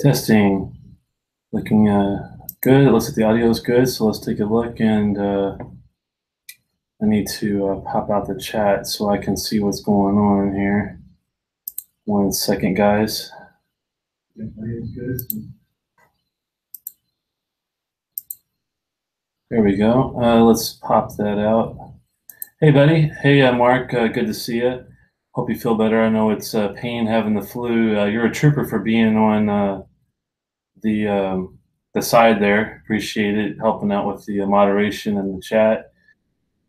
Testing, looking good. It looks like the audio is good, so let's take a look. And I need to pop out the chat so I can see what's going on here. 1 second, guys. There we go. Let's pop that out. Hey, buddy. Hey, Mark. Good to see you. Hope you feel better. I know it's pain having the flu. You're a trooper for being on the side there. Appreciate it, helping out with the moderation and the chat.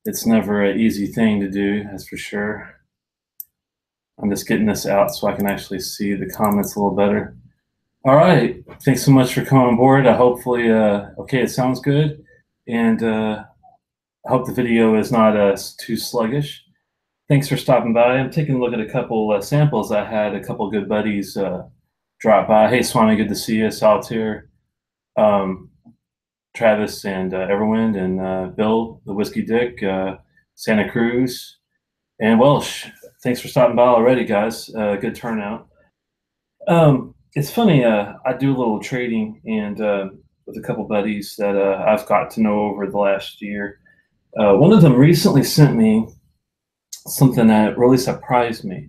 It's never an easy thing to do, that's for sure. I'm just getting this out so I can actually see the comments a little better. All right, thanks so much for coming on board. Hopefully, okay, it sounds good, and I hope the video is not too sluggish. Thanks for stopping by. I'm taking a look at a couple samples. I had a couple good buddies drop by. Hey, Swami, good to see you. Solitaire, Travis, and Everwind, and Bill, the Whiskey Dick, Santa Cruz, and Welsh. Thanks for stopping by already, guys. Good turnout. It's funny, I do a little trading and with a couple buddies that I've got to know over the last year. One of them recently sent me something that really surprised me.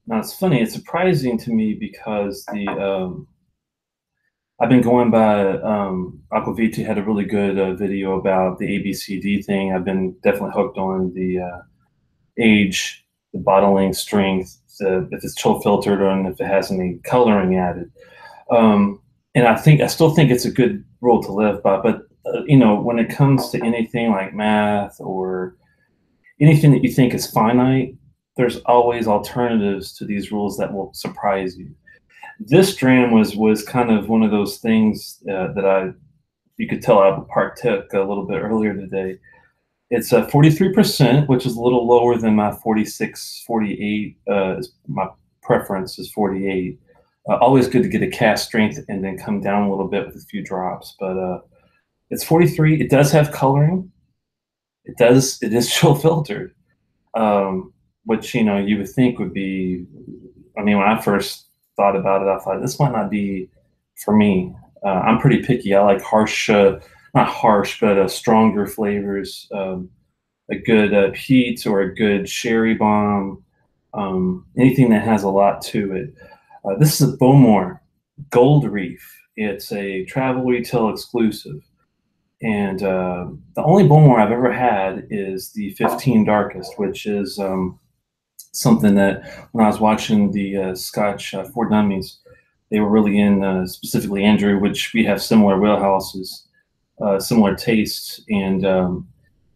Now, it's funny, it's surprising to me because I've been going by, Aquavita had a really good video about the ABCD thing. I've been definitely hooked on the age, the bottling strength, if it's chill filtered, or if it has any coloring added. And I still think it's a good rule to live by. But when it comes to anything like math or anything that you think is finite, there's always alternatives to these rules that will surprise you. This dram was kind of one of those things that you could tell I partook a little bit earlier today. It's 43%, which is a little lower than my 46, 48. My preference is 48. Always good to get a cast strength and then come down a little bit with a few drops. But it's 43. It does have coloring. It is chill filtered, which you would think would be. I mean, when I first thought about it, I thought this might not be for me. I'm pretty picky. I like harsh. Not harsh, but stronger flavors, a good peat or a good sherry bomb, anything that has a lot to it. This is a Bowmore Gold Reef. It's a travel retail exclusive. And the only Bowmore I've ever had is the 15 Darkest, which is something that when I was watching the Scotch For Dummies, they were really in, specifically Andrew, which we have similar wheelhouses. Similar tastes, and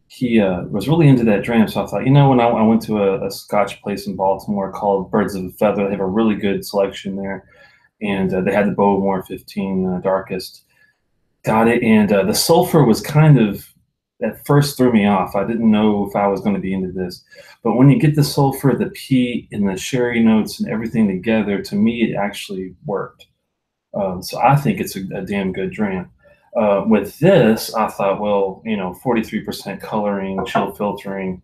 he was really into that dram. So I thought, when I went to a Scotch place in Baltimore called Birds of a Feather, they have a really good selection there, and they had the Bowmore 15 Darkest. Got it, and the sulfur was kind of, at first, threw me off. I didn't know if I was going to be into this, but when you get the sulfur, the peat, and the sherry notes and everything together, to me, it actually worked. So I think it's a damn good dram. With this, I thought, well, 43% coloring, chill filtering,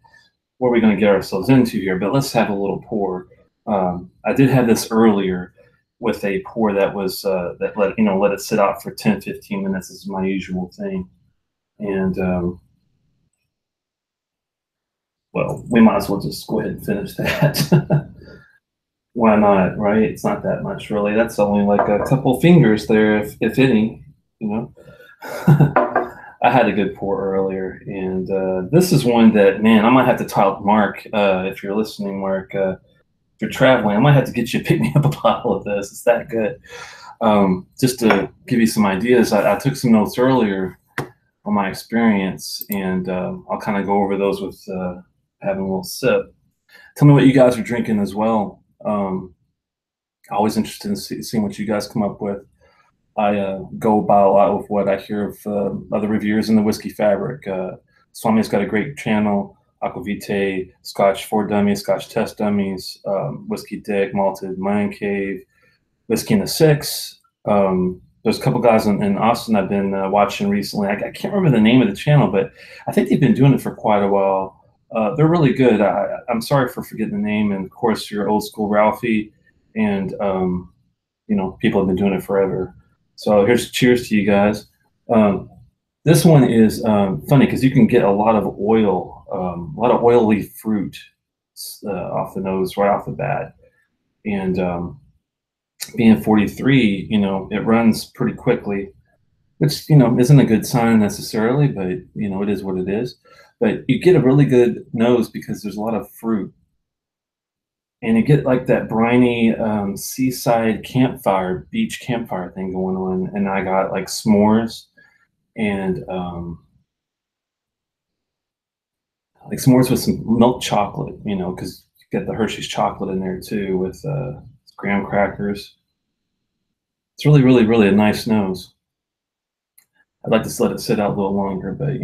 what are we going to get ourselves into here? But let's have a little pour. I did have this earlier with a pour that was that let it sit out for 10, 15 minutes. This is my usual thing, and well, we might as well just go ahead and finish that. Why not, right? It's not that much, really. That's only like a couple fingers there, if any. I had a good pour earlier, and this is one that, man, I might have to tell Mark, if you're listening, Mark, if you're traveling, I might have to get you to pick me up a bottle of this. It's that good. Just to give you some ideas, I took some notes earlier on my experience, and I'll kind of go over those with having a little sip. Tell me what you guys are drinking as well. Always interested in seeing what you guys come up with. I go by a lot with what I hear of other reviewers in the whiskey fabric. Swami's got a great channel, Aquavita, Scotch For Dummies, Scotch Test Dummies, Whiskey Dick, Malted Man Cave, Whiskey in the Six. There's a couple guys in Austin I've been watching recently. I can't remember the name of the channel, but I think they've been doing it for quite a while. They're really good. I'm sorry for forgetting the name, and of course your old school Ralphie, and people have been doing it forever. So here's cheers to you guys. Um, this one is funny because you can get a lot of oil, a lot of oily fruit off the nose right off the bat. And being 43, it runs pretty quickly, which, isn't a good sign necessarily, but, it is what it is. But you get a really good nose because there's a lot of fruit. And you get like that briny seaside campfire, beach campfire thing going on. And I got like s'mores and like s'mores with some milk chocolate, because you get the Hershey's chocolate in there too with graham crackers. It's really, really, really a nice nose. I'd like to let it sit out a little longer, but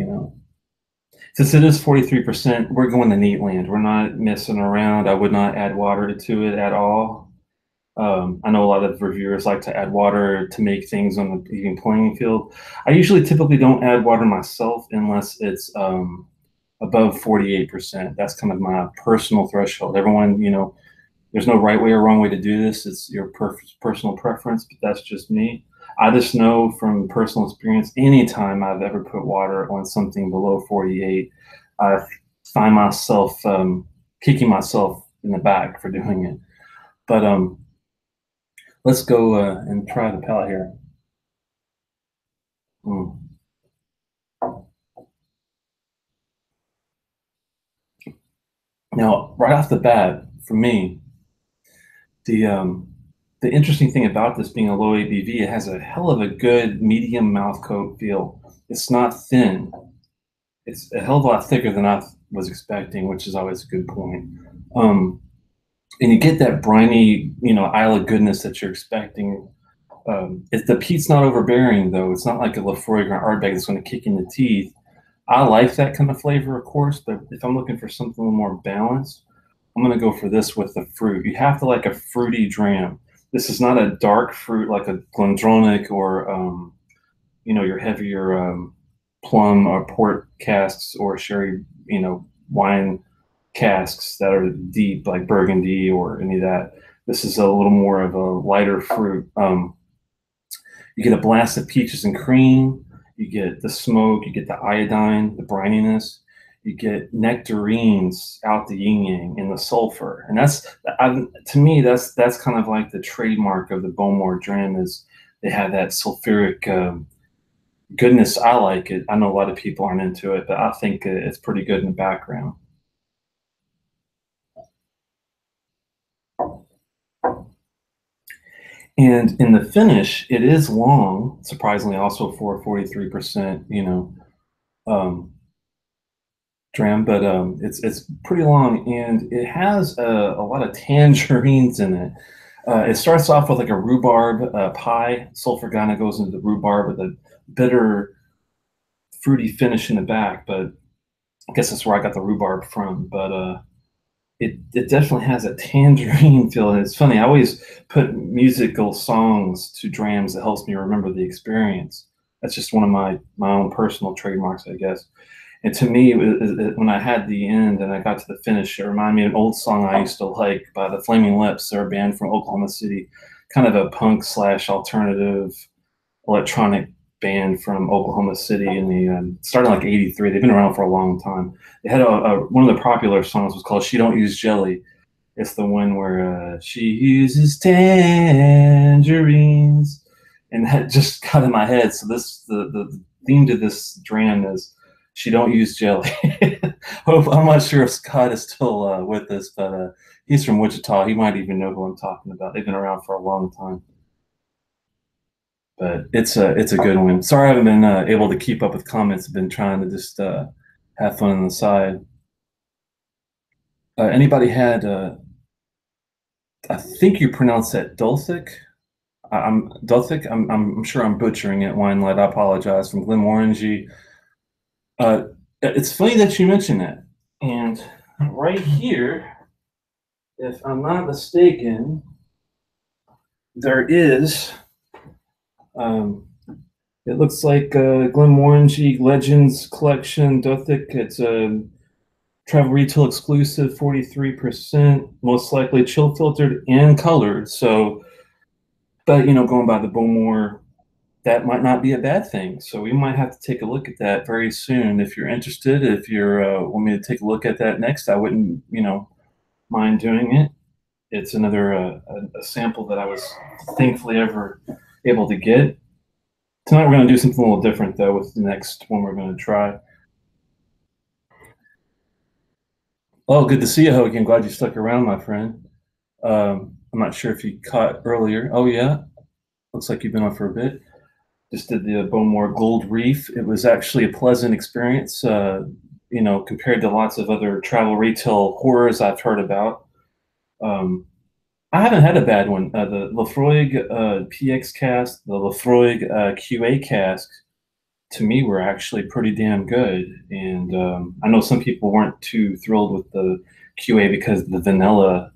since it is 43%, we're going to neat land. We're not messing around. I would not add water to it at all. I know a lot of reviewers like to add water to make things on the even playing field. I usually typically don't add water myself unless it's above 48%. That's kind of my personal threshold. Everyone, there's no right way or wrong way to do this. It's your personal preference, but that's just me. I just know from personal experience, anytime I've ever put water on something below 48, I find myself kicking myself in the back for doing it. But let's go and try the palate here. Mm. Now, right off the bat, for me, the interesting thing about this being a low ABV, it has a hell of a good medium mouth coat feel. It's not thin. It's a hell of a lot thicker than I was expecting, which is always a good point. And you get that briny, Isle of goodness that you're expecting. The peat's not overbearing though. It's not like a Lafroy or Ardbeg that's going to kick in the teeth. I like that kind of flavor, of course, but if I'm looking for something a little more balanced, I'm going to go for this with the fruit. You have to like a fruity dram. This is not a dark fruit like a Glendronach or, your heavier plum or port casks or sherry, wine casks that are deep like Burgundy or any of that. This is a little more of a lighter fruit. You get a blast of peaches and cream. You get the smoke. You get the iodine, the brininess. You get nectarines out the yin yang and the sulfur, and to me that's kind of like the trademark of the Bowmore dram is they have that sulfuric goodness. I like it. I know a lot of people aren't into it, but I think it's pretty good in the background. And in the finish, it is long, surprisingly, also for 43%, dram, but it's pretty long, and it has a lot of tangerines in it. It starts off with like a rhubarb pie. Sulfur kind of goes into the rhubarb with a bitter, fruity finish in the back, but I guess that's where I got the rhubarb from. But it definitely has a tangerine feel. And it's funny, I always put musical songs to drams that helps me remember the experience. That's just one of my own personal trademarks, I guess. And to me, when I had the end and I got to the finish, it reminded me of an old song I used to like by the Flaming Lips. They're a band from Oklahoma City, kind of a punk / alternative electronic band from Oklahoma City in the started like '83. They've been around for a long time. They had one of the popular songs was called "She Don't Use Jelly." It's the one where she uses tangerines, and that just got in my head. So the theme to this dram is she don't use jelly. I'm not sure if Scott is still with us, but he's from Wichita. He might even know who I'm talking about. They've been around for a long time. But it's a good one. Sorry I haven't been able to keep up with comments. I've been trying to just have fun on the side. Anybody had? I think you pronounce that Dulcic. I'm Dulcic. I'm sure I'm butchering it. Winelight. I apologize. From Glenmorangie. It's funny that you mentioned that. And right here, if I'm not mistaken, there is. It looks like Glenmorangie Legends Collection Duthic. It's a travel retail exclusive, 43%, most likely chill filtered and colored. So But you know, going by the Bowmore, that might not be a bad thing. So we might have to take a look at that very soon. If you're interested, if you're want me to take a look at that next, I wouldn't, you know, mind doing it. It's another a sample that I was thankfully ever able to get. Tonight we're going to do something a little different though with the next one we're going to try. Oh, good to see you, Hogan. Glad you stuck around, my friend. I'm not sure if you caught earlier. Oh yeah, looks like you've been on for a bit. Just did the Bowmore Gold Reef. It was actually a pleasant experience, you know, compared to lots of other travel retail horrors I've heard about. Um, I haven't had a bad one. The Lafroig PX cask, the Lafroig QA cask, to me were actually pretty damn good. And I know some people weren't too thrilled with the QA because the vanilla,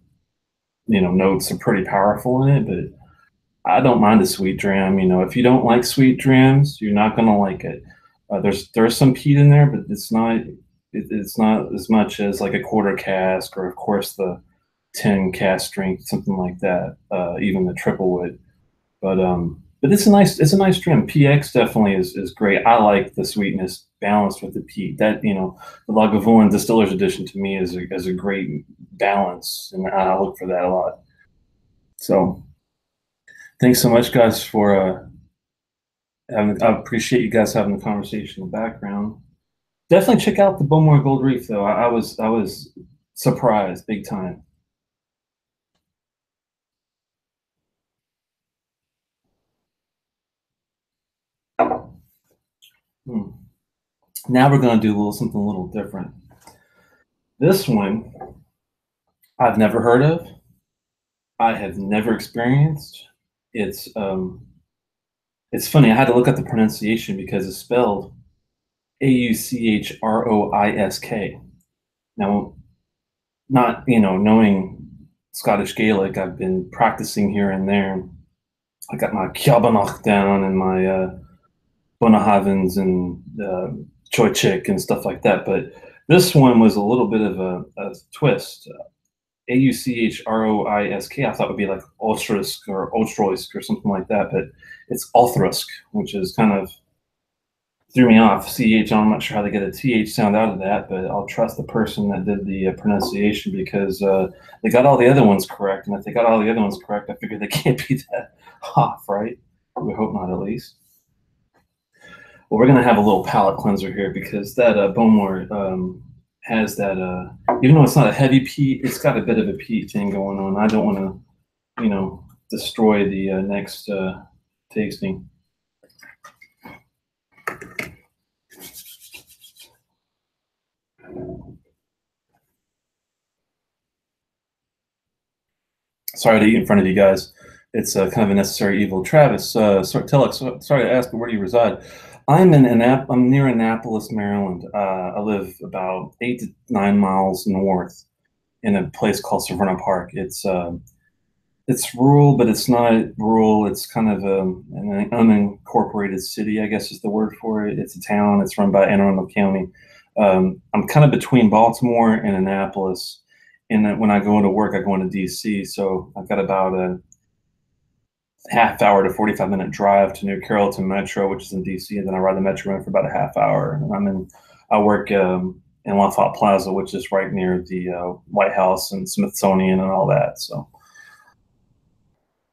you know, notes are pretty powerful in it, but I don't mind a sweet dram. You know, if you don't like sweet drams, you're not gonna like it. There's some peat in there, but it's not as much as like a quarter cask or of course the 10 cask strength, something like that. Even the triple wood. But it's a nice dram. PX definitely is great. I like the sweetness balanced with the peat. That you know, the Lagavulin Distiller's Edition to me is a great balance, and I look for that a lot. So thanks so much, guys, for I appreciate you guys having the conversation in the background. Definitely check out the Bowmore Gold Reef, though. I was surprised big time. Hmm. Now we're gonna do something a little different. This one I've never heard of. I have never experienced. It's um, it's funny. I had to look up the pronunciation because it's spelled Auchroisk. Now, not you know, knowing Scottish Gaelic, I've been practicing here and there. I got my Kjabanach down and my Bunahavens and Choichik and stuff like that. But this one was a little bit of a twist. Auchroisk, I thought would be like Auchroisk or Auchroisk or something like that, but it's Auchroisk, which is kind of threw me off. CH, I'm not sure how to get a TH sound out of that, but I'll trust the person that did the pronunciation because they got all the other ones correct. And if they got all the other ones correct, I figure they can't be that off, right? We hope not, at least. Well, we're going to have a little palate cleanser here because that Bowmore has that, even though it's not a heavy peat, it's got a bit of a peat thing going on. I don't want to, you know, destroy the next tasting. Sorry to eat in front of you guys. It's kind of a necessary evil. Travis, Telex, sorry to ask, but where do you reside? I'm near Annapolis, Maryland. I live about 8 to 9 miles north in a place called Severna Park. It's rural, but it's not rural. It's kind of an unincorporated city, I guess is the word for it. It's a town. It's run by Anne Arundel County. I'm kind of between Baltimore and Annapolis. And when I go into work, I go into DC. So I've got about a half hour to 45-minute drive to New Carrollton Metro, which is in DC. And then I ride the Metro in for about a half hour. And I work in Lafayette Plaza, which is right near the White House and Smithsonian and all that. So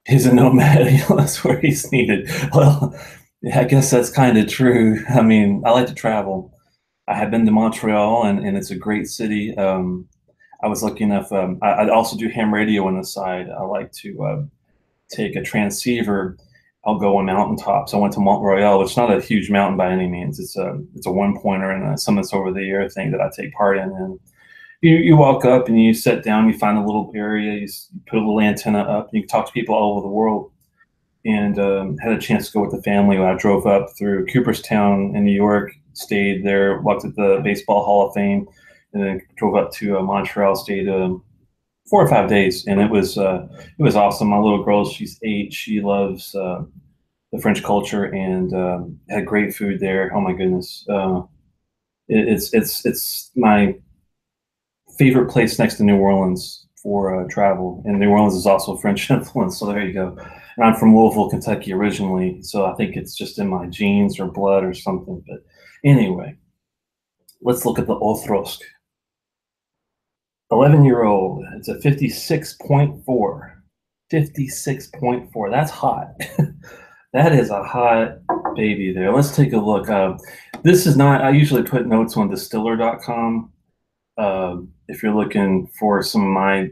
he's a nomad. That's where he's needed. Well, yeah, I guess that's kind of true. I mean, I like to travel. I have been to Montreal, and it's a great city. I was lucky enough. I also do ham radio on the side. I like to take a transceiver. I'll go on mountaintops. I went to Mont Royal, which is not a huge mountain by any means. It's a one pointer and a summits over the air thing that I take part in. And you walk up and you sit down, you find a little area, you put a little antenna up, and you can talk to people all over the world. And had a chance to go with the family when I drove up through Cooperstown in New York, stayed there, walked at the Baseball Hall of Fame, and then drove up to Montreal, stayed 4 or 5 days, and it was awesome. My little girl, she's 8, she loves the French culture and had great food there. Oh my goodness, it's my favorite place next to New Orleans for travel. And New Orleans is also French influence, so there you go. And I'm from Louisville, Kentucky originally, so I think it's just in my genes or blood or something. But anyway, let's look at the Auchroisk. 11-year-old. It's a 56.4. 56.4. That's hot. That is a hot baby there. Let's take a look. This is not, I usually put notes on distiller.com. If you're looking for some of my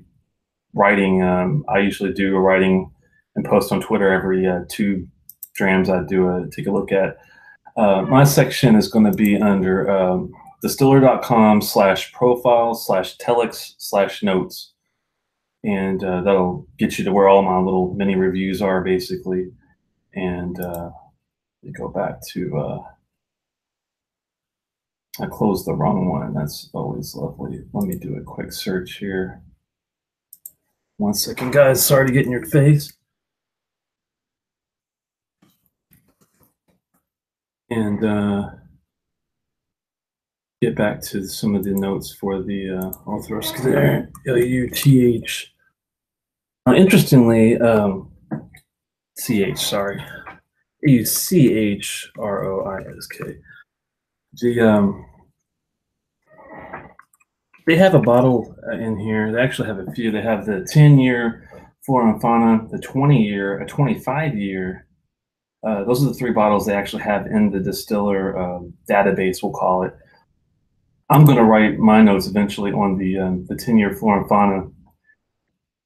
writing, I usually do a writing and post on Twitter every 2 drams. I do take a look at. My section is going to be under distiller.com/profile/telex/notes. And that'll get you to where all my little mini reviews are, basically. And go back to, I closed the wrong one. That's always lovely. Let me do a quick search here. 1 second, guys. Sorry to get in your face. And get back to some of the notes for the Auchroisk there. L-U-T-H. Interestingly, C-H, sorry. A-U-C-H-R-O-I-S-K. They have a bottle in here. They actually have a few. They have the 10-year Flora and Fauna, the 20-year, a 25-year. Those are the 3 bottles they actually have in the distiller database, we'll call it. I'm going to write my notes eventually on the 10-year Flora and Fauna.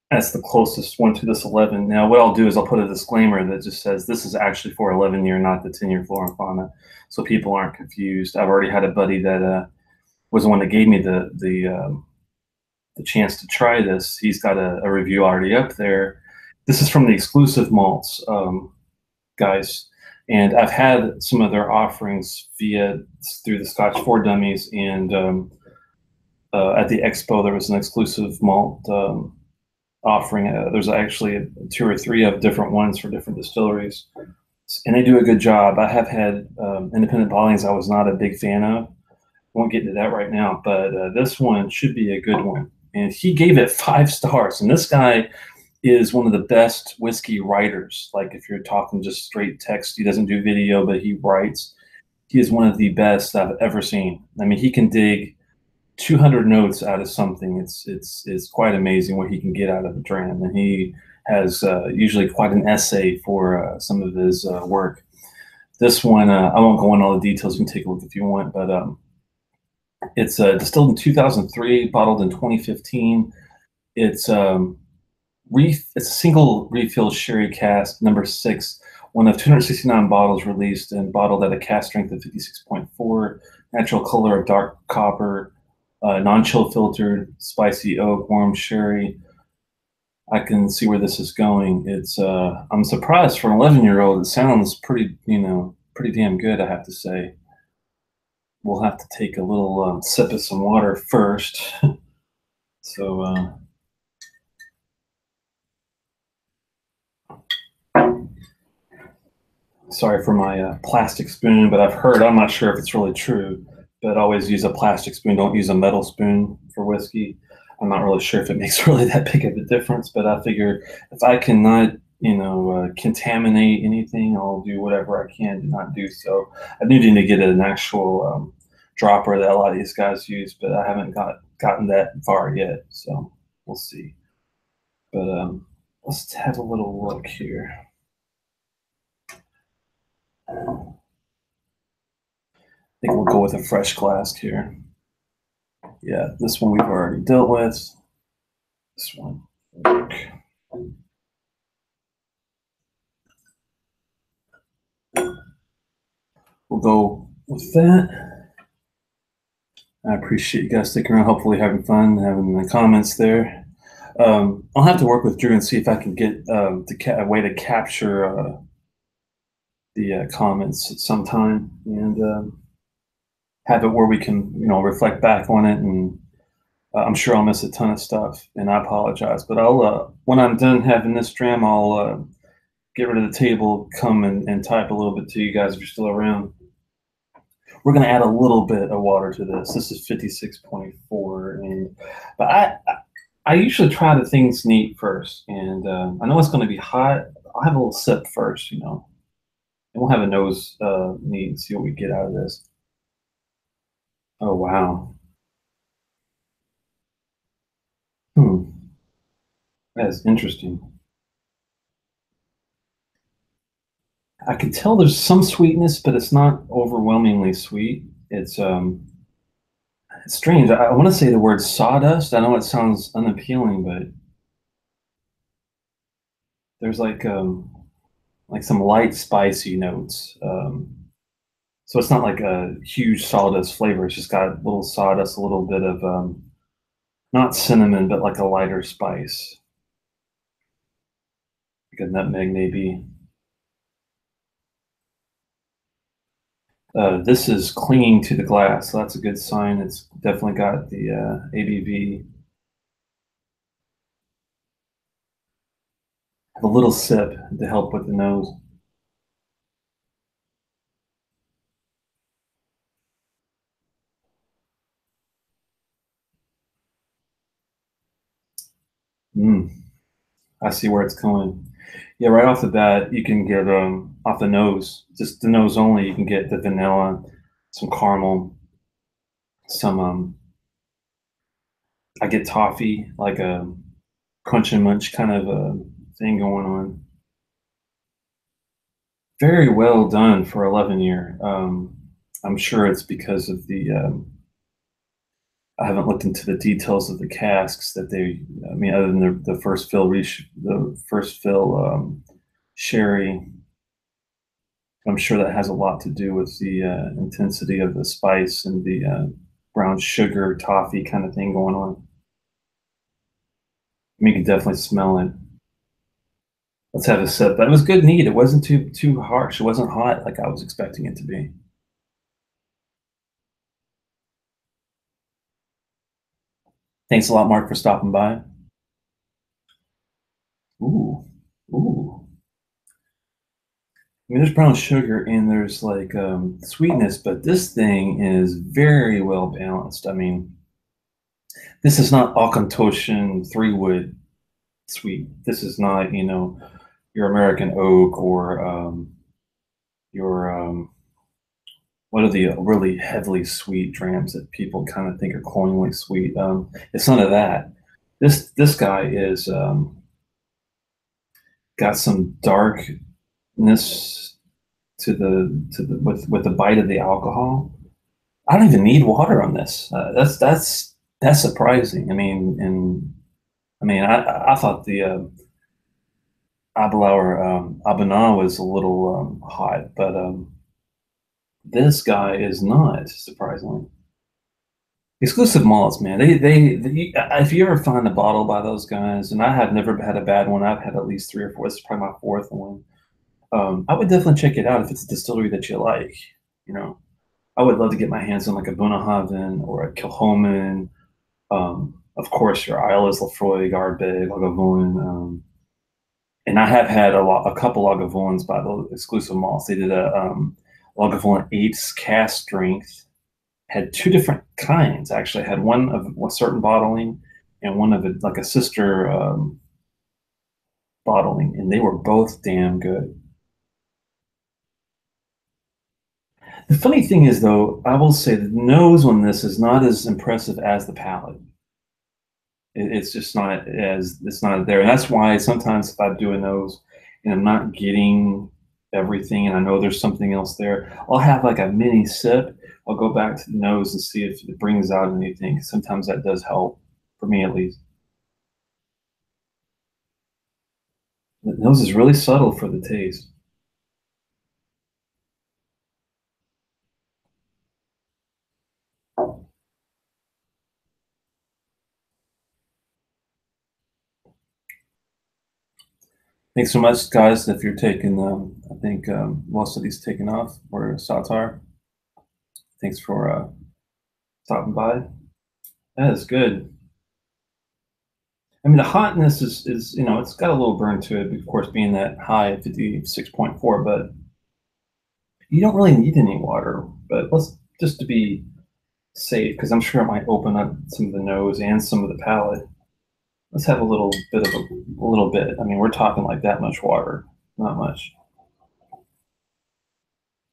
That's the closest one to this 11. Now, what I'll do is I'll put a disclaimer that just says this is actually for 11-year, not the 10-year Flora and Fauna, so people aren't confused. I've already had a buddy that was the one that gave me the chance to try this. He's got a review already up there. This is from the Exclusive Malts, guys. And I've had some of their offerings through the Scotch 4 Dummies, and at the expo there was an exclusive malt offering. There's actually 2 or 3 of different ones for different distilleries, and they do a good job. I have had independent bottlings I was not a big fan of. Won't get into that right now, but this one should be a good one. And he gave it 5 stars. And this guy is one of the best whiskey writers. Like, if you're talking just straight text, he doesn't do video, but he writes. He is one of the best I've ever seen. I mean, he can dig 200 notes out of something. It's quite amazing what he can get out of a dram. And he has usually quite an essay for some of his work. This one, I won't go into all the details. You can take a look if you want, but it's distilled in 2003, bottled in 2015. It's it's a single refill sherry cask, number 6, one of 269 bottles released and bottled at a cask strength of 56.4, natural color of dark copper, non-chill filtered, spicy oak, warm sherry. I can see where this is going. It's I'm surprised for an 11-year-old. It sounds pretty, pretty damn good, I have to say. We'll have to take a little sip of some water first. So sorry for my plastic spoon, but I've heard, I'm not sure if it's really true, but always use a plastic spoon. Don't use a metal spoon for whiskey. I'm not really sure if it makes really that big of a difference, but I figure if I cannot, contaminate anything, I'll do whatever I can to not do so. I do need to get an actual dropper that a lot of these guys use, but I haven't gotten that far yet, so we'll see. But let's have a little look here. I think we'll go with a fresh glass here. Yeah, this one we've already dealt with. This one. We'll go with that. I appreciate you guys sticking around, hopefully having fun, having the comments there. I'll have to work with Drew and see if I can get a way to capture the comments sometime and have it where we can, reflect back on it. And I'm sure I'll miss a ton of stuff, and I apologize. But I'll, when I'm done having this dram, I'll get rid of the table, come and type a little bit to you guys if you're still around. We're going to add a little bit of water to this. This is 56.4, but I usually try the things neat first, and I know it's going to be hot. I'll have a little sip first, and we'll have a nose neat and see what we get out of this. Oh wow, hmm, that is interesting. I can tell there's some sweetness, but it's not overwhelmingly sweet. It's strange. I want to say the word sawdust. I know it sounds unappealing, but there's like some light spicy notes. So it's not like a huge sawdust flavor. It's just got a little sawdust, a little bit of not cinnamon, but like a lighter spice, like a nutmeg maybe. This is clinging to the glass, so that's a good sign. It's definitely got the ABV. Have a little sip to help with the nose. Mm, I see where it's going. Yeah, right off the bat, you can get off the nose, just the nose only. You can get the vanilla, some caramel, some I get toffee, like a crunch and munch kind of a thing going on. Very well done for 11 year. I'm sure it's because of the. I haven't looked into the details of the casks that they. I mean, other than the first fill, the first fill sherry. I'm sure that has a lot to do with the intensity of the spice and the brown sugar toffee kind of thing going on. I mean, you can definitely smell it. Let's have a sip. But it was good neat. It wasn't too harsh. It wasn't hot like I was expecting it to be. Thanks a lot, Mark, for stopping by. Ooh, ooh. I mean, there's brown sugar and there's like sweetness, but this thing is very well balanced. I mean, this is not Auchentoshan three wood sweet. This is not, your American oak or your what are the really heavily sweet drams that people kind of think are cloyingly sweet. It's none of that. This guy is got some darkness to the with the bite of the alcohol. I don't even need water on this. That's surprising. I thought the Abelauer Abana was a little hot, but this guy is not surprisingly. Exclusive malts, man. If you ever find a bottle by those guys, and I have never had a bad one. I've had at least three or four. This is probably my fourth one. I would definitely check it out if it's a distillery that you like. You know, I would love to get my hands on like a Bunnahabhain or a Kilchoman. Of course, your Isles Lafroy, Ardbeg, Lagavulin. And I have had a couple Lagavulins by the Exclusive Malts. They did a Lagavulin 8's cast strength. Had two different kinds actually. I had one of a certain bottling and one of it like a sister bottling, and they were both damn good. The funny thing is, though, I will say the nose on this is not as impressive as the palate. It's just not as it's not there, and that's why sometimes if I do a nose and I'm not getting everything, and I know there's something else there, I'll have like a mini sip. I'll go back to the nose and see if it brings out anything. Sometimes that does help, for me at least. The nose is really subtle for the taste. Thanks so much, guys. If you're taking, I think most of these taken off or Satar. Thanks for stopping by. That is good. I mean, the hotness is it's got a little burn to it, of course, being that high 56.4, but you don't really need any water. But let's just to be safe, because I'm sure it might open up some of the nose and some of the palate. Let's have a little bit of a little bit. I mean, we're talking like that much water, not much.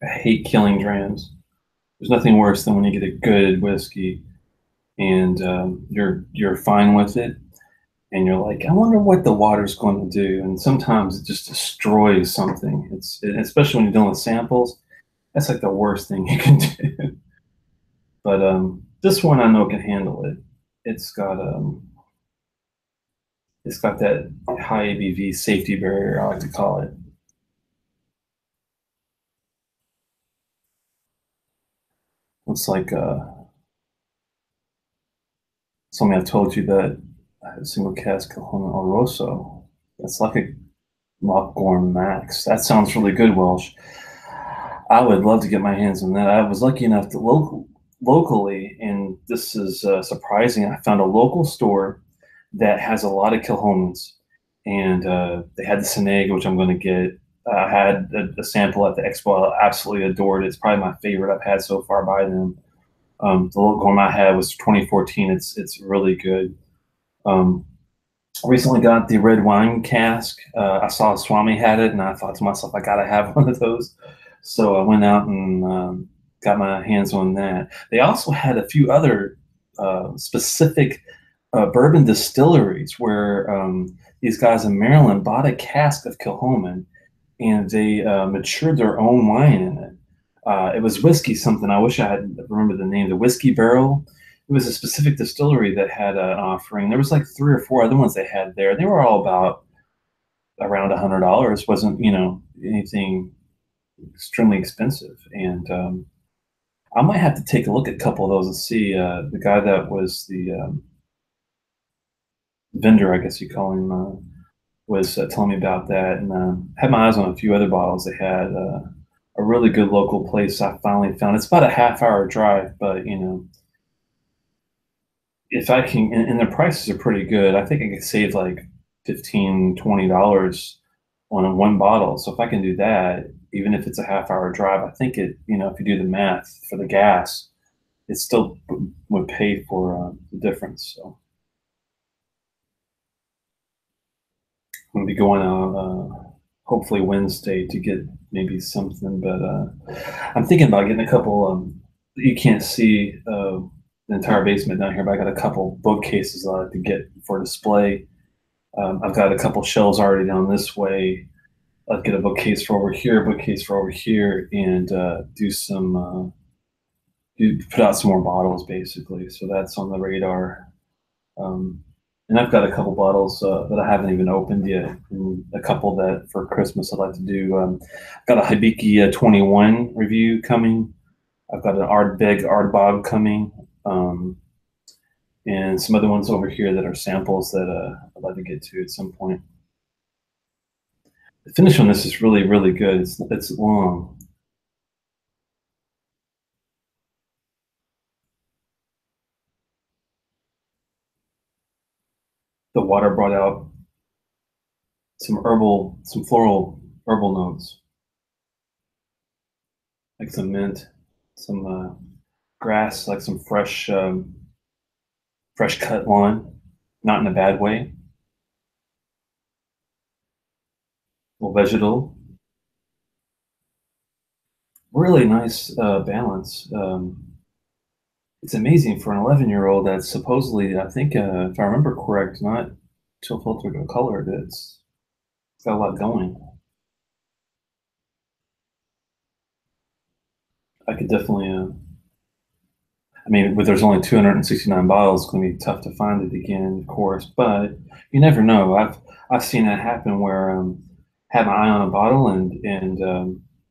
I hate killing drams. There's nothing worse than when you get a good whiskey and you're fine with it, and you're like, I wonder what the water's going to do. And sometimes it just destroys something. It's especially when you're dealing with samples. That's like the worst thing you can do. But this one I know can handle it. It's got um, it's got that high ABV safety barrier, I like to call it. Looks like something I told you that I had a single cask of Oloroso. That's like a Lochgorn Max. That sounds really good, Welsh. I would love to get my hands on that. I was lucky enough to locally, and this is surprising. I found a local store that has a lot of Kilhomans, and they had the Senega, which I'm going to get. I had a sample at the expo. I absolutely adored it. It's probably my favorite I've had so far by them. The local one I had was 2014. It's really good. Um, Recently got the red wine cask. I saw Swami had it, and I thought to myself, I gotta have one of those. So I went out and got my hands on that. They also had a few other specific bourbon distilleries where these guys in Maryland bought a cask of Kilhoman, and they matured their own wine in it. It was whiskey something. I wish I had remembered the name. The Whiskey Barrel. It was a specific distillery that had an offering. There was like three or four other ones they had there. They were all about around $100. Wasn't anything extremely expensive. And I might have to take a look at a couple of those and see. The guy that was the vendor, I guess you call him, was telling me about that, and had my eyes on a few other bottles. They had a really good local place I finally found. It's about a half-hour drive, but if I can, and the prices are pretty good. I think I could save like $15, $20 on one bottle. So if I can do that, even if it's a half-hour drive, I think if you do the math for the gas, it still would pay for the difference. So I'm gonna be going out hopefully Wednesday to get maybe something, but I'm thinking about getting a couple. You can't see the entire basement down here, but I got a couple bookcases I like to get for display. I've got a couple shelves already down this way. I'll get a bookcase for over here, a bookcase for over here, and put out some more bottles basically. So that's on the radar. Um, and I've got a couple bottles that I haven't even opened yet, and a couple that for Christmas I'd like to do. I've got a Hibiki 21 review coming. I've got an Ardbeg coming, and some other ones over here that are samples that I'd like to get to at some point. The finish on this is really, really good. It's long. The water brought out some floral herbal notes, like some mint, some grass, like some fresh cut lawn, not in a bad way. A little vegetal, really nice balance. It's amazing for an 11-year-old that supposedly, I think, if I remember correct, not chill filtered or colored. It's got a lot going. I could definitely. I mean, there's only 269 bottles, it's going to be tough to find it again, of course. But you never know. I've seen that happen where had my eye on a bottle, and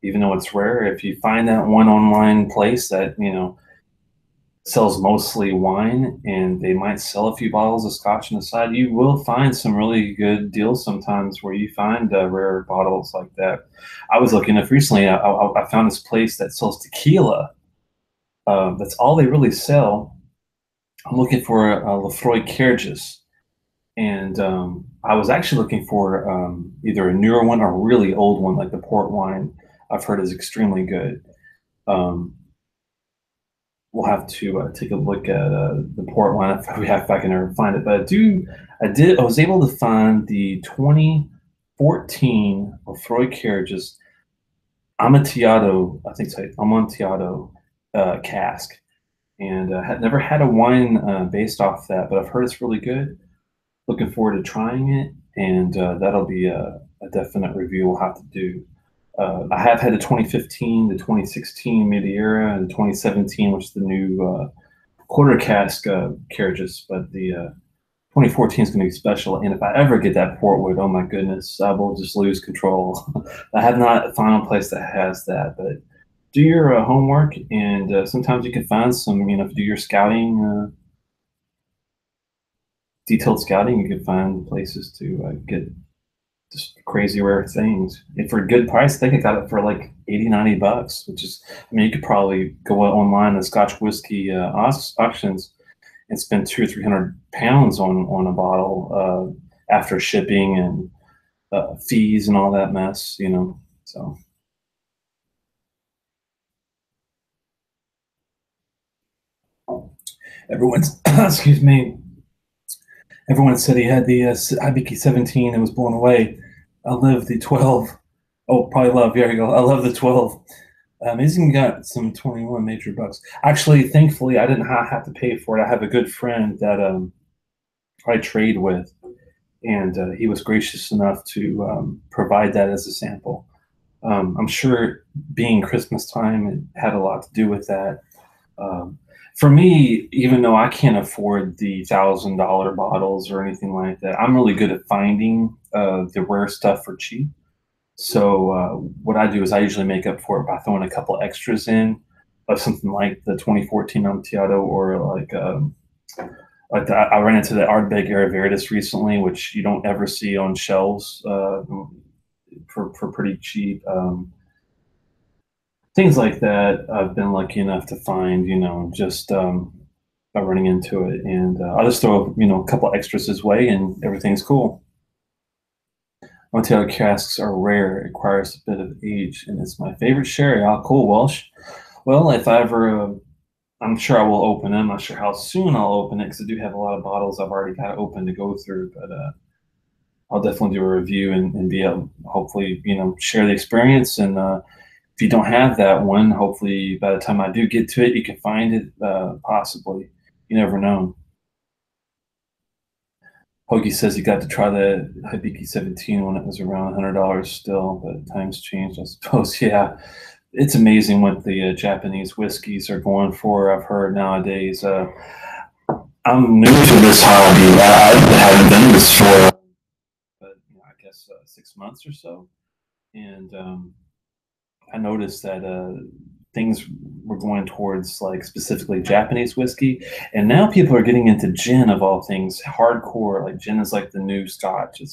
even though it's rare, if you find that one online place that sells mostly wine, and they might sell a few bottles of scotch on the side, you will find some really good deals sometimes where you find rare bottles like that. I was looking up recently. I found this place that sells tequila. That's all they really sell. I'm looking for a Lefroy Kyrgyz, and I was actually looking for either a newer one or a really old one, like the port wine. I've heard is extremely good. Um, we'll have to take a look at the port line if I can ever find it. But I was able to find the 2014 Auchroisk carriages Amontillado, I think it's like Amontillado cask, and had never had a wine based off that, but I've heard it's really good. Looking forward to trying it, and that'll be a definite review we'll have to do. I have had the 2015, the 2016 Madeira, and the 2017, which is the new quarter cask carriages, but the 2014 is going to be special. And if I ever get that portwood, oh my goodness, I will just lose control. I have not found a place that has that, but do your homework, and sometimes you can find some, if you do your scouting, detailed scouting, you can find places to get just crazy rare things. And for a good price, I think I got it for like 80, 90 bucks, which is, you could probably go online to Scotch whiskey auctions and spend 200 or 300 pounds on a bottle after shipping and fees and all that mess, so. Everyone's, excuse me, everyone said he had the IBK 17 and was blown away. I love the 12. Oh, probably love. There you go. I love the 12. He's even got some 21 major bucks. Actually, thankfully, I didn't have to pay for it. I have a good friend that I trade with, and he was gracious enough to provide that as a sample. I'm sure being Christmas time, it had a lot to do with that. For me, even though I can't afford the $1,000 bottles or anything like that, I'm really good at finding the rare stuff for cheap. So what I do is I usually make up for it by throwing a couple extras in of something like the 2014 Amontillado, or I ran into the Ardbeg Veritas recently, which you don't ever see on shelves for pretty cheap. Things like that I've been lucky enough to find, just by running into it. And I'll just throw, a couple extras his way and everything's cool. Amontillado casks are rare. It requires a bit of age, and it's my favorite sherry. Oh, cool, Welsh. Well, if I ever, I'm sure I will open it. I'm not sure how soon I'll open it because I do have a lot of bottles I've already got open to go through, but I'll definitely do a review and be able, hopefully, share the experience. And if you don't have that one, hopefully by the time I do get to it, you can find it, possibly. You never know. Hoagie says he got to try the Hibiki 17 when it was around $100 still, but times changed, I suppose. Yeah, it's amazing what the Japanese whiskeys are going for. I've heard nowadays. I'm new to this hobby. I haven't done this for, but I guess 6 months or so, and I noticed that things were going towards like specifically Japanese whiskey, and now people are getting into gin of all things, hardcore. Like gin is like the new Scotch. I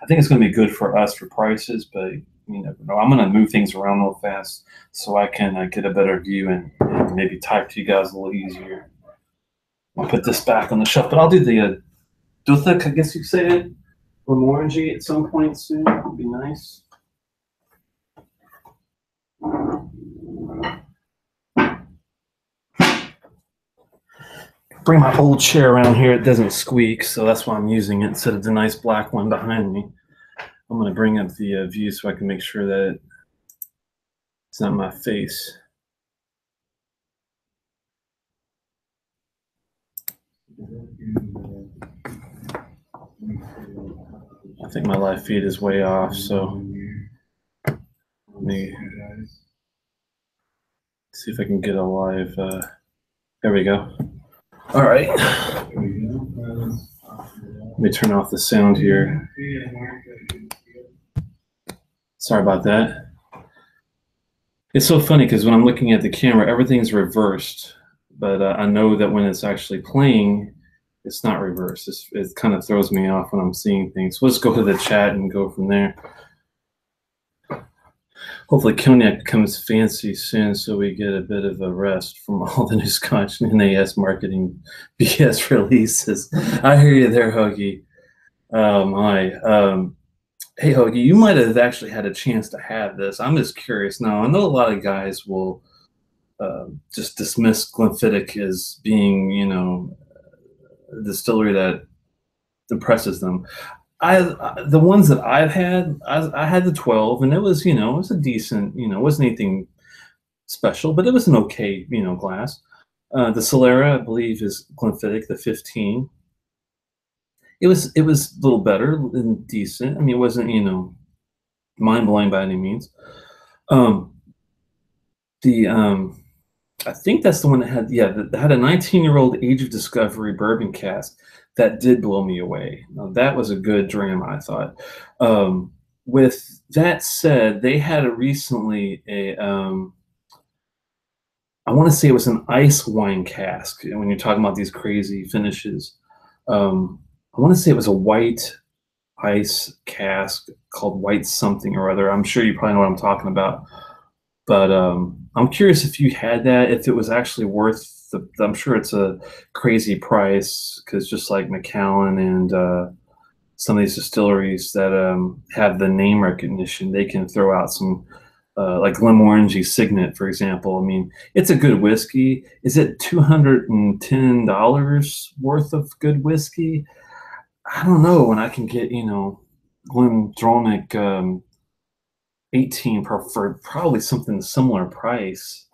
think it's going to be good for us for prices, but you never know. I'm going to move things around real fast so I can get a better view and maybe type to you guys a little easier. I'll put this back on the shelf, but I'll do the Duthuk, I guess you could say it, or Morangi at some point soon. That would be nice. Bring my old chair around here. It doesn't squeak, so that's why I'm using it instead of the nice black one behind me. I'm going to bring up the view so I can make sure that it's not my face. I think my live feed is way off, so let me see if I can get a live. There we go. All right. Let me turn off the sound here. Sorry about that. It's so funny because when I'm looking at the camera, everything's reversed, but I know that when it's actually playing, it's not reversed. It kind of throws me off when I'm seeing things. So let's go to the chat and go from there. Hopefully Cognac becomes fancy soon so we get a bit of a rest from all the new Scotch and NAS marketing BS releases. I hear you there, Hoagie. Hey, Hoagie, you might have actually had a chance to have this. I'm just curious now. I know a lot of guys will just dismiss Glenfiddich as being, a distillery that impresses them. The ones that I've had, I had the 12, and it was, it was a decent, it wasn't anything special, but it was an okay, glass. The Solera, I believe, is Glenfiddich, the 15. It was a little better than decent. I mean, it wasn't, mind blowing by any means. Um, the I think that's the one that had, yeah, that had a 19-year-old Age of Discovery bourbon cask that did blow me away. Now, that was a good dram, I thought. With that said, they had recently I want to say it was an ice wine cask. And when you're talking about these crazy finishes, I want to say it was a white ice cask called White something or other. I'm sure you probably know what I'm talking about. But I'm curious if you had that, if it was actually worth the. I'm sure it's a crazy price because just like Macallan and some of these distilleries that have the name recognition, they can throw out some like Glenmorangie Signet, for example. I mean, it's a good whiskey. Is it $210 worth of good whiskey? I don't know. When I can get Glendronach 18 for probably something similar price.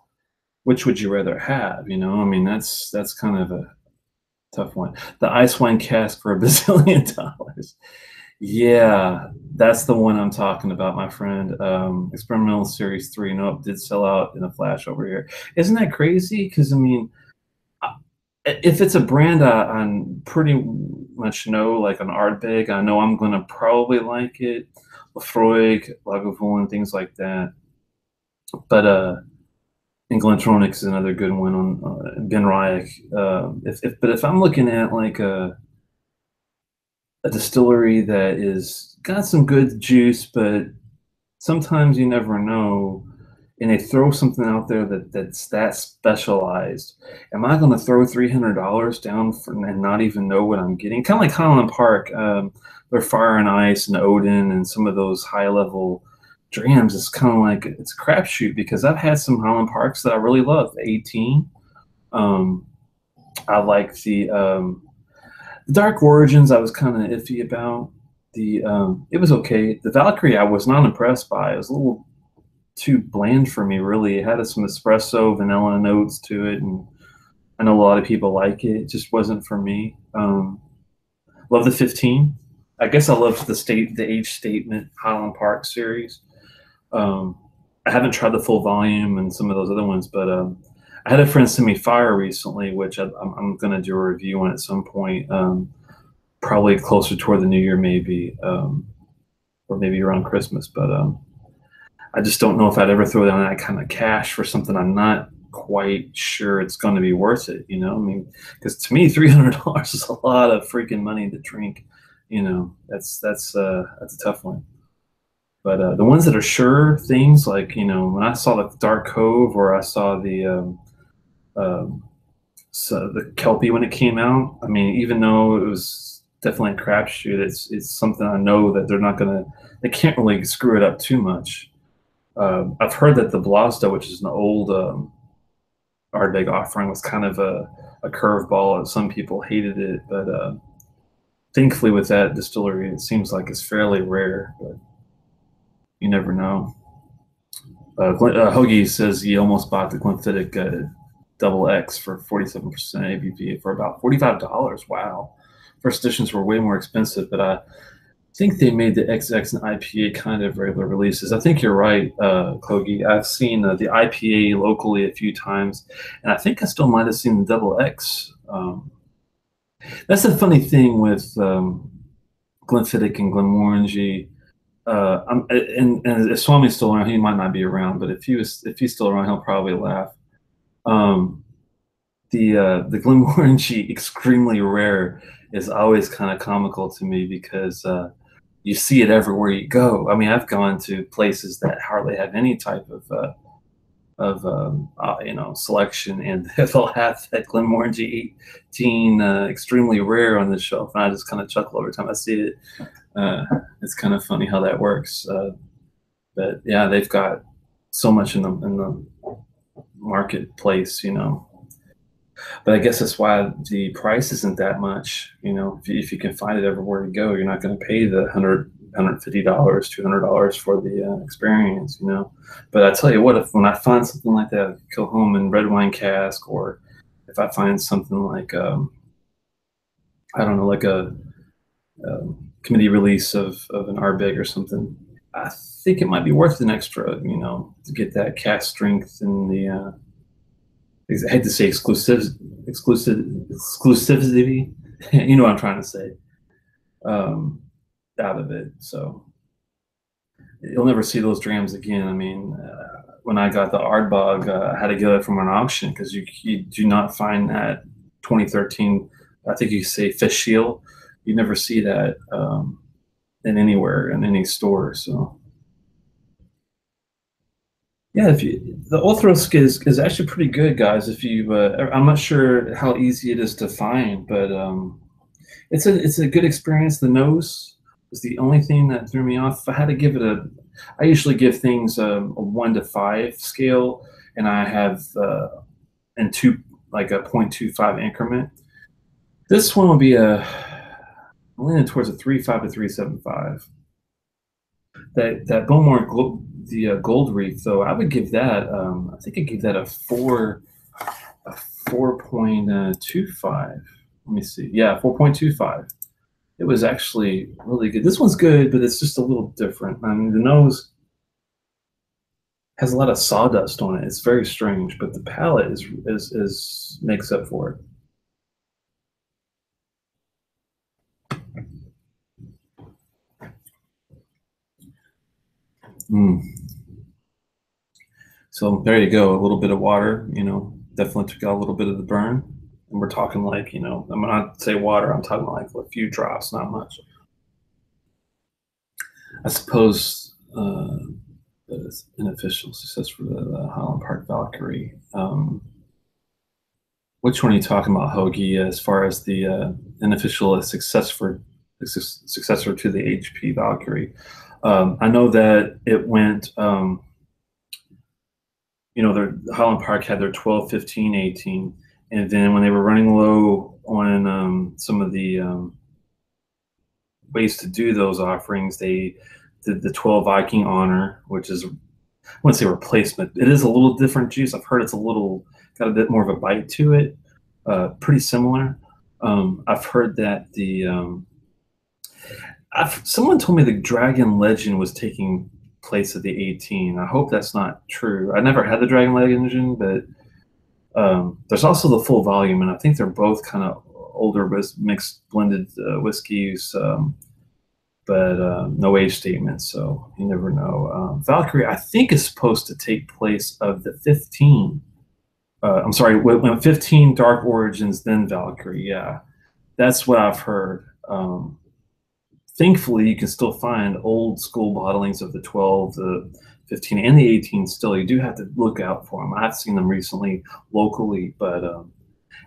Which would you rather have? I mean, that's kind of a tough one. The ice wine cask for $1 bazillion. Yeah, that's the one I'm talking about, my friend. Experimental Series 3. Nope, did sell out in a flash over here. Isn't that crazy? Because, I mean, if it's a brand I pretty much know, like an Ardbeg, I know I'm going to probably like it. Lafroig, Lagavulin, things like that. But, and Glentronix is another good one on Ben Ryack. But if I'm looking at like a distillery that is got some good juice, but sometimes you never know, and they throw something out there that's that specialized. Am I going to throw $300 down and not even know what I'm getting? Kind of like Highland Park, their Fire and Ice and Odin and some of those high level drams. It's kind of like it's a crapshoot because I've had some Highland Parks that I really love. The 18. I like the Dark Origins. I was kind of iffy about. It was okay. The Valkyrie I was not impressed by. It was a little too bland for me, really. It had some espresso, vanilla notes to it, and I know a lot of people like it. It just wasn't for me. Love the 15. I guess I loved the age statement Highland Park series. I haven't tried the full volume and some of those other ones, but I had a friend send me Fire recently, which I'm going to do a review on at some point, probably closer toward the New Year, maybe, or maybe around Christmas. But I just don't know if I'd ever throw down that kind of cash for something I'm not quite sure it's going to be worth it. I mean, because to me, $300 is a lot of freaking money to drink. That's a tough one. But the ones that are sure things, like when I saw the Dark Cove or I saw the Kelpie when it came out. I mean, even though it was definitely a crapshoot, it's something I know that they can't really screw it up too much. I've heard that the Blasta, which is an old Ardbeg offering, was kind of a curveball. Some people hated it, but thankfully with that distillery, it seems like it's fairly rare. But you never know. Hoagie says he almost bought the Glenfiddich Double X for 47% ABV for about $45. Wow. First editions were way more expensive, but I think they made the XX and IPA kind of regular releases. I think you're right, Hoagie. I've seen the IPA locally a few times, and I think I still might have seen the Double X. That's the funny thing with Glenfiddich and Glenmorangie. And if Swami's still around, he might not be around, but if he's still around, he'll probably laugh. The Glenmorangie Extremely Rare is always kind of comical to me because you see it everywhere you go. I mean, I've gone to places that hardly have any type of selection, and they'll have that Glenmorangie 18 Extremely Rare on the shelf, and I just kind of chuckle every time I see it. It's kind of funny how that works. But yeah, they've got so much in the marketplace, you know. But I guess that's why the price isn't that much, you know. If you can find it everywhere you go, you're not going to pay the $150, $200 for the experience, you know. But I tell you what, if when I find something like that, go home in red wine cask, or if I find something like I don't know, like a committee release of an Ardbeg or something, I think it might be worth an extra, you know, to get that cast strength and the I hate to say exclusivity. You know what I'm trying to say, um, out of it. So you'll never see those drams again. I mean, when I got the Ardbeg, I had to get it from an auction because you do not find that 2013. I think you say fish shield. You never see that in anywhere in any store. So yeah, if you, the Auchroisk is actually pretty good, guys. If you, I'm not sure how easy it is to find, but it's a good experience. The nose was the only thing that threw me off. If I had to give it I usually give things a 1 to 5 scale, and I have in two like a 0.25 increment. This one would be I'm leaning towards a 3.5 to 3.75. That Bowmore Gold Reef, though, I would give that. I think I gave that a 4.25. Let me see. Yeah, 4.25. It was actually really good. This one's good, but it's just a little different. I mean, the nose has a lot of sawdust on it. It's very strange, but the palate is makes up for it. Mm. So there you go. A little bit of water, you know, definitely took out a little bit of the burn. And we're talking like, you know, I'm not say water. I'm talking like a few drops, not much. I suppose that is unofficial success for the Highland Park Valkyrie. Which one are you talking about, Hoagie? As far as the unofficial successor to the HP Valkyrie, I know that it went. You know, the Highland Park had their 12, 15, 18, and then when they were running low on some of the ways to do those offerings, they did the 12 Viking Honor, which is, I wouldn't say replacement. It is a little different juice. I've heard it's a little got a bit more of a bite to it. Pretty similar. I've heard that someone told me the Dragon Legend was taking place at the 18. I hope that's not true. I never had the Dragon Legend, but there's also the full volume, and I think they're both kind of older mixed blended whiskeys, but no age statement, so you never know. Valkyrie, I think, is supposed to take place of the 15. I'm sorry, when 15 Dark Origins, then Valkyrie. Yeah, that's what I've heard. Thankfully, you can still find old school bottlings of the 12, the 15, and the 18 still. You do have to look out for them. I've seen them recently locally, but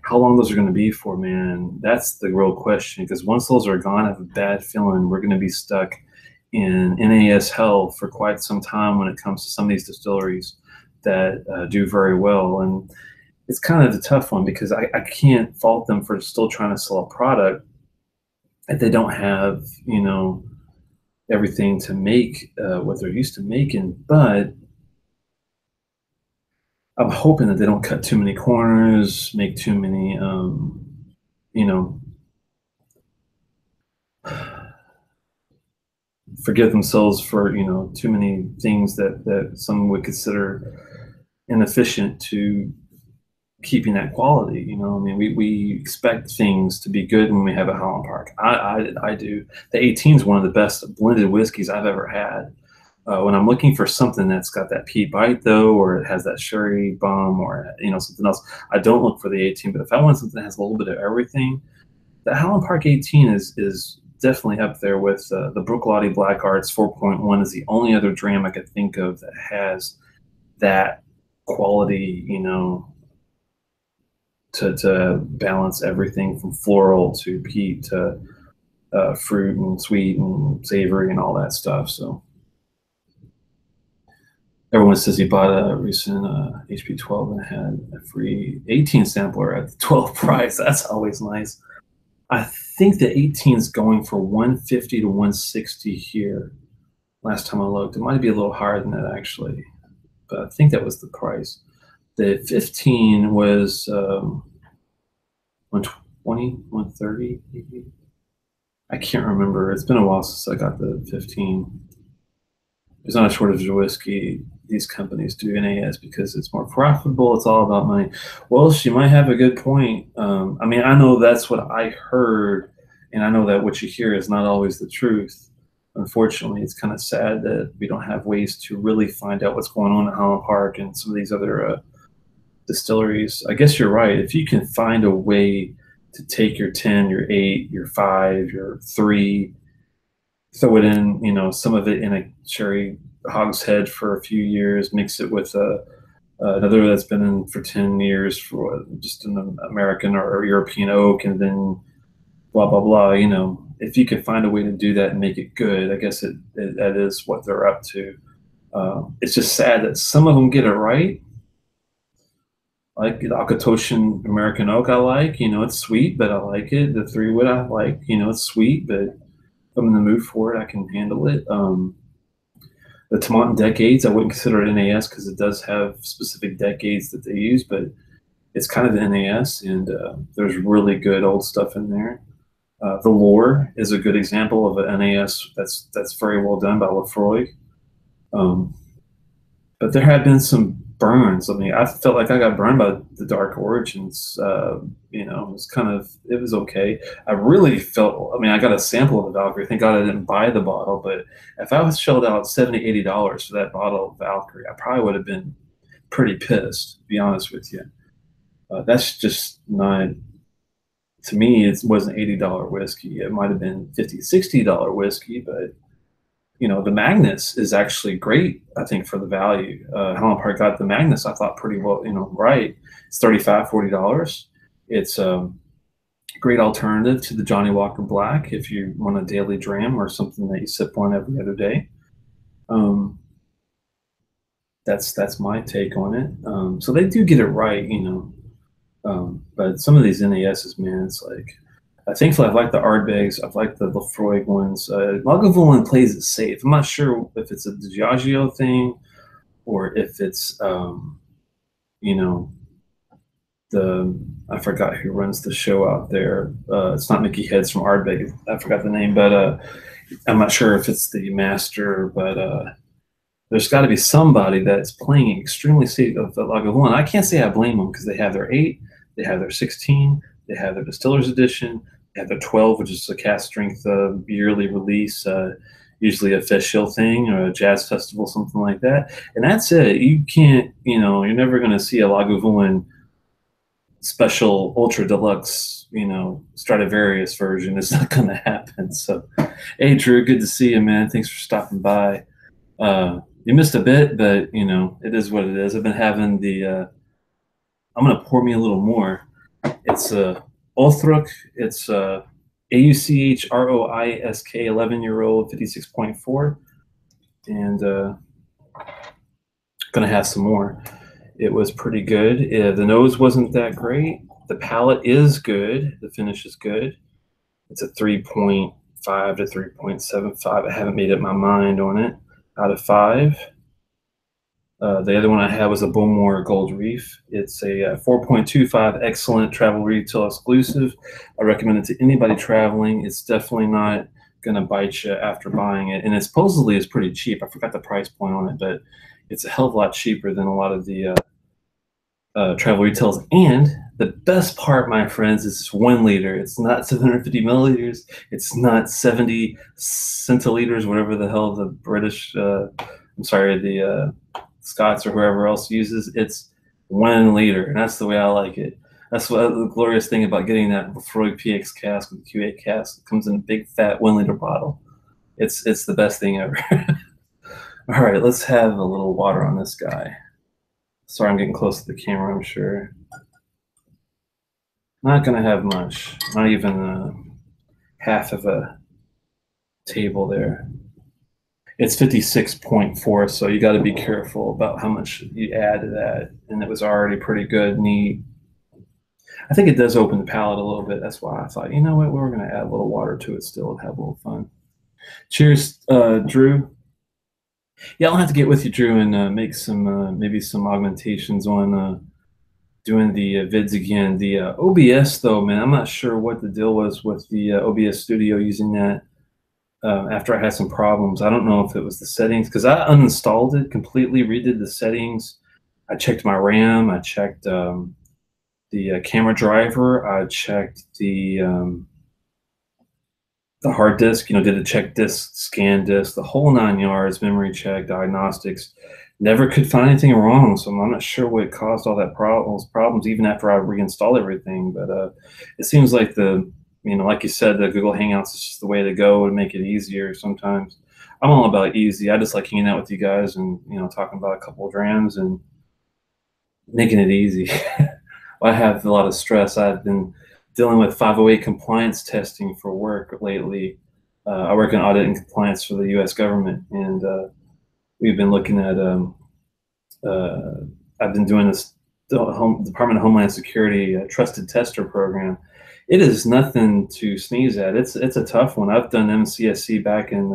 how long those are going to be for, man, that's the real question. Because once those are gone, I have a bad feeling we're going to be stuck in NAS hell for quite some time when it comes to some of these distilleries that do very well. And it's kind of a tough one because I can't fault them for still trying to sell a product if they don't have, you know, everything to make what they're used to making. But I'm hoping that they don't cut too many corners, make too many, you know, forgive themselves for, you know, too many things that some would consider inefficient to keeping that quality. You know, I mean, we expect things to be good when we have a Highland Park. I do. The 18 is one of the best blended whiskeys I've ever had. When I'm looking for something that's got that peat bite, though, or it has that sherry bomb, or, you know, something else, I don't look for the 18. But if I want something that has a little bit of everything, the Highland Park 18 is definitely up there with the Bruichladdich Black Arts 4.1 is the only other dram I could think of that has that quality, you know, to balance everything from floral to peat to fruit and sweet and savory and all that stuff. So Everyone says he bought a recent HP 12 and had a free 18 sampler at the 12 price. That's always nice. I think the 18 is going for 150 to 160 here. Last time I looked, it might be a little higher than that actually, but I think that was the price. The 15 was 120, 130 maybe. I can't remember. It's been a while since I got the 15. There's not a shortage of whiskey. These companies do NAS because it's more profitable. It's all about money. Well, she might have a good point. I mean, I know that's what I heard, and I know that what you hear is not always the truth. Unfortunately, it's kind of sad that we don't have ways to really find out what's going on at Highland Park and some of these other distilleries. I guess you're right. If you can find a way to take your 10, your 8, your 5, your 3, throw it in, some of it in a sherry hogshead for a few years, mix it with another that's been in for 10 years for just an American or European oak, and then blah, blah, blah. If you could find a way to do that and make it good, I guess that is what they're up to. It's just sad that some of them get it right. Like the Auchroisk American oak, I like. It's sweet, but I like it. The 3 wood, I like. It's sweet, but if I'm in the mood for it, I can handle it. The Tomatin Decades, I wouldn't consider it NAS because it does have specific decades that they use, but it's kind of NAS, and there's really good old stuff in there. The Lore is a good example of an NAS that's very well done by Lefroy. But there have been some burns. I mean, I felt like I got burned by the Dark Origins. It was okay. I really felt, I mean, I got a sample of the Valkyrie. Thank God I didn't buy the bottle, but if I was shelled out $70, $80 for that bottle of Valkyrie, I probably would have been pretty pissed, to be honest with you. That's just not, to me, it wasn't $80 whiskey. It might have been $50, $60 whiskey, but the Magnus is actually great, I think, for the value. Highland Park got the Magnus, I thought, pretty well, right. It's $35, $40. It's a great alternative to the Johnny Walker Black if you want a daily dram or something that you sip on every other day. That's my take on it. So they do get it right, but some of these NASs, man, it's like, thankfully, I've liked the Ardbegs. I've liked the Lefroy ones. Lagavulin plays it safe. I'm not sure if it's a Diageo thing or if it's, I forgot who runs the show out there. It's not Mickey Heads from Ardbeg. I forgot the name, but I'm not sure if it's the master, but there's got to be somebody that's playing extremely safe of the Lagavulin. I can't say I blame them because they have their 8, they have their 16, they have their Distiller's Edition, they have their 12, which is a cast strength yearly release, usually a Festival thing or a jazz festival, something like that. And that's it. You can't, you're never going to see a Lagavulin special ultra deluxe, Stradivarius version. It's not going to happen. So, hey, Drew, good to see you, man. Thanks for stopping by. You missed a bit, but, it is what it is. I've been having I'm going to pour me a little more. It's Auchroisk. It's Auchroisk 11-year-old 56.4, and gonna have some more. It was pretty good. The nose wasn't that great. The palate is good. The finish is good. It's a 3.5 to 3.75. I haven't made up my mind on it out of 5. The other one I had was a Bowmore Gold Reef. It's a 4.25 excellent travel retail exclusive. I recommend it to anybody traveling. It's definitely not going to bite you after buying it. And it supposedly is pretty cheap. I forgot the price point on it, but it's a hell of a lot cheaper than a lot of the travel retails. And the best part, my friends, is it's 1 liter. It's not 750 milliliters. It's not 70 centiliters, whatever the hell the British, the Scots or whoever else uses. It's 1 liter, and that's the way I like it. That's what the glorious thing about getting that Lefroy PX cask with the Q8 cask. It comes in a big fat 1 liter bottle. It's the best thing ever. All right, let's have a little water on this guy. Sorry, I'm getting close to the camera, I'm sure. Not gonna have much, not even half of a table there. It's 56.4, so you got to be careful about how much you add to that. And it was already pretty good, neat. I think it does open the palate a little bit. That's why I thought, you know what, we're going to add a little water to it still and have a little fun. Cheers, Drew. Yeah, I'll have to get with you, Drew, and make some maybe some augmentations on doing the vids again. The OBS, though, man, I'm not sure what the deal was with the OBS Studio using that. After I had some problems. I don't know if it was the settings, because I uninstalled it completely, redid the settings. I checked my RAM. I checked the camera driver. I checked the hard disk. You know, did a check disk, scan disk, the whole 9 yards, memory check, diagnostics. Never could find anything wrong. So I'm not sure what caused all that those problems, even after I reinstalled everything. But it seems like like you said, the Google Hangouts is just the way to go and make it easier sometimes. I'm all about easy. I just like hanging out with you guys and, talking about a couple of drams and making it easy. I have a lot of stress. I've been dealing with 508 compliance testing for work lately. I work in audit and compliance for the U.S. government, and we've been looking at, I've been doing this Department of Homeland Security trusted tester program. It is nothing to sneeze at. It's a tough one. I've done MCSC back in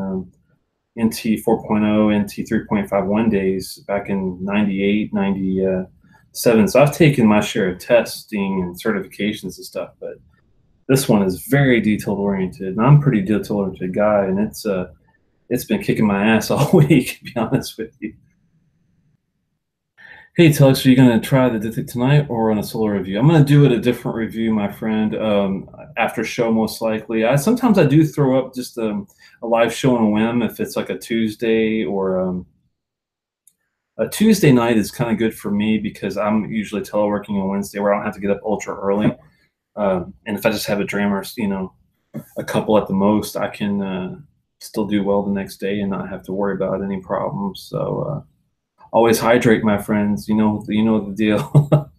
NT 4.0, NT 3.51 days back in 98, 97. So I've taken my share of testing and certifications and stuff, but this one is very detail oriented, and I'm a pretty detail oriented guy, and it's been kicking my ass all week, to be honest with you. Hey, Telex, are you going to try the Dithic tonight or on a solo review? I'm going to do it a different review, my friend, after show most likely. Sometimes I do throw up just a live show on a whim if it's like a Tuesday or a Tuesday night is kind of good for me because I'm usually teleworking on Wednesday where I don't have to get up ultra early. And if I just have a dram or, a couple at the most, I can still do well the next day and not have to worry about any problems. So always hydrate, my friends. You know the deal.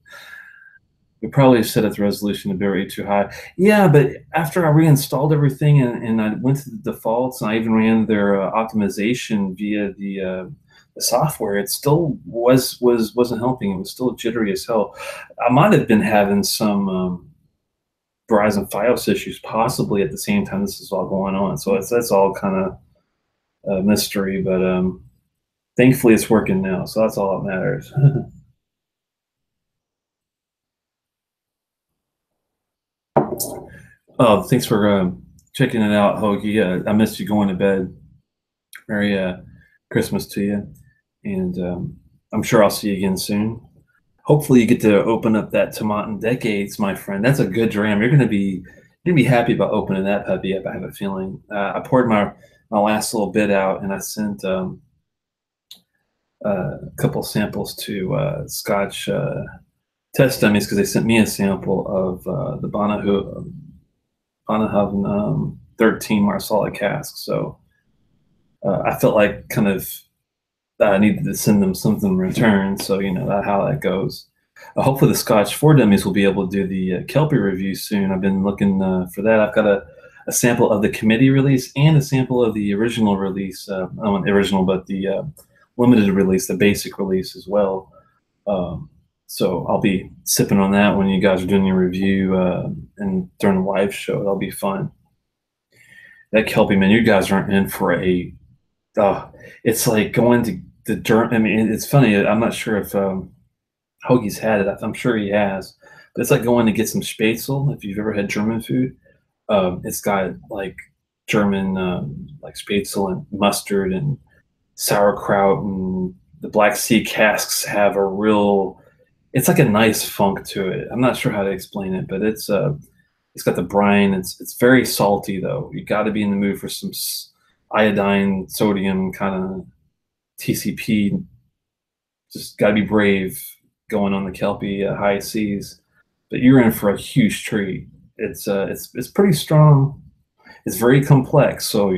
We probably set its resolution a bit rate too high. Yeah, but after I reinstalled everything and I went to the defaults and I even ran their optimization via the software, it still wasn't helping. It was still jittery as hell. I might have been having some Verizon FiOS issues possibly at the same time this is all going on. So that's all kind of a mystery, but thankfully it's working now. So that's all that matters. Oh, thanks for checking it out, Hoagie. I missed you going to bed. Merry Christmas to you, and I'm sure I'll see you again soon. Hopefully, you get to open up that Tomatin Decades, my friend. That's a good dram. You're gonna be happy about opening that puppy up. I have a feeling. I poured my last little bit out, and I sent a couple samples to Scotch test dummies because they sent me a sample of the Bonnehoven 13 Marsala cask. So I felt like kind of I needed to send them something in return. So how that goes. Hopefully the Scotch 4 dummies will be able to do the Kelpie review soon. I've been looking for that. I've got a sample of the committee release and a sample of the original release. Not the original, but the limited release, the basic release as well. So I'll be sipping on that when you guys are doing your review and during the live show. That'll be fun. That Kelpie, man, you guys aren't in for a. It's like going to the German. I mean, it's funny. I'm not sure if Hoagie's had it. I'm sure he has, but it's like going to get some Spätzle. If you've ever had German food, it's got like German like Spätzle and mustard and sauerkraut, and the Black Sea casks have a real. It's like a nice funk to it. I'm not sure how to explain it, but it's got the brine. It's very salty though. You got to be in the mood for some iodine, sodium kind of TCP. Just got to be brave going on the Kelpie high seas. But you're in for a huge treat. It's pretty strong. It's very complex. So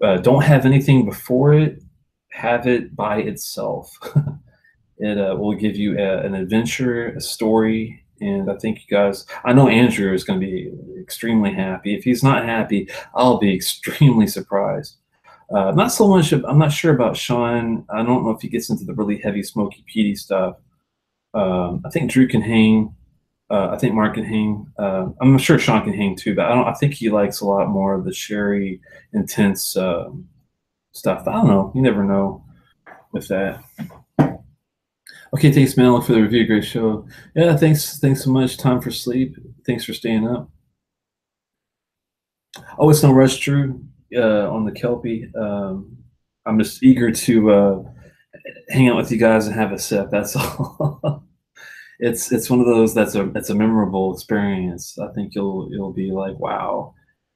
don't have anything before it. Have it by itself. It will give you an adventure, a story, and I think you guys. I know Andrew is going to be extremely happy. If he's not happy, I'll be extremely surprised. Not so much. I'm not sure about Sean. I don't know if he gets into the really heavy, smoky, peaty stuff. I think Drew can hang. I think Mark can hang. I'm sure Sean can hang too, but I don't. I think he likes a lot more of the sherry, intense stuff. I don't know. You never know with that. Okay, thanks, man. Look for the review. Great show. Yeah, thanks. Thanks so much. Time for sleep. Thanks for staying up. Oh, it's no rush, Drew. On the Kelpie. I'm just eager to hang out with you guys and have a sip. That's all. It's one of those that's a memorable experience. I think you'll be like, wow,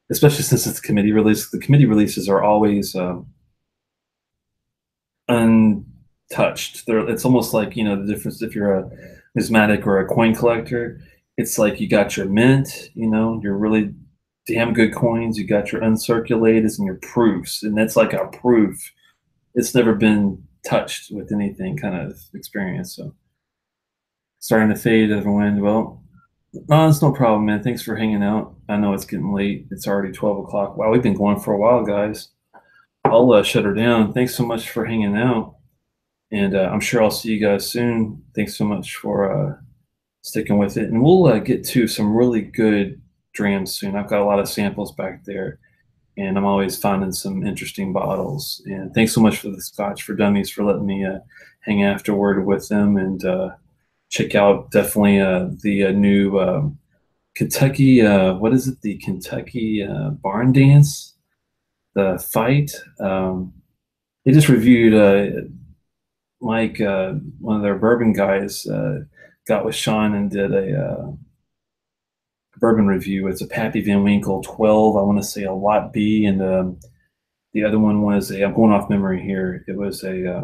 especially since it's committee release. The committee releases are always untouched. It's almost like, you know, the difference if you're a numismatic or a coin collector. It's like you got your mint, you know, your really damn good coins. You got your uncirculated and your proofs, and that's like a proof. It's never been touched with anything kind of experience. So starting to fade of the wind. Well, no, it's no problem, man. Thanks for hanging out. I know it's getting late. It's already 12 o'clock. Wow, we've been going for a while, guys. I'll shut her down. Thanks so much for hanging out. And I'm sure I'll see you guys soon. Thanks so much for sticking with it. And we'll get to some really good drams soon. I've got a lot of samples back there, and I'm always finding some interesting bottles. And thanks so much for the Scotch for Dummies for letting me hang afterward with them, and check out definitely the new Kentucky, what is it? The Kentucky Barn Dance, the fight. They just reviewed Mike, one of their bourbon guys, got with Sean and did a bourbon review. It's a Pappy Van Winkle 12. I want to say a Lot B, and the other one was I'm going off memory here. It was a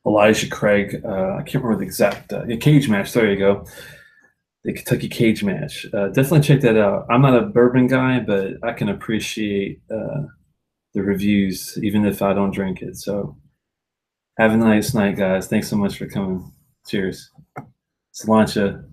Elijah Craig. I can't remember the exact cage match. There you go. The Kentucky cage match. Definitely check that out. I'm not a bourbon guy, but I can appreciate the reviews, even if I don't drink it. So have a nice night, guys. Thanks so much for coming. Cheers. Sláinte.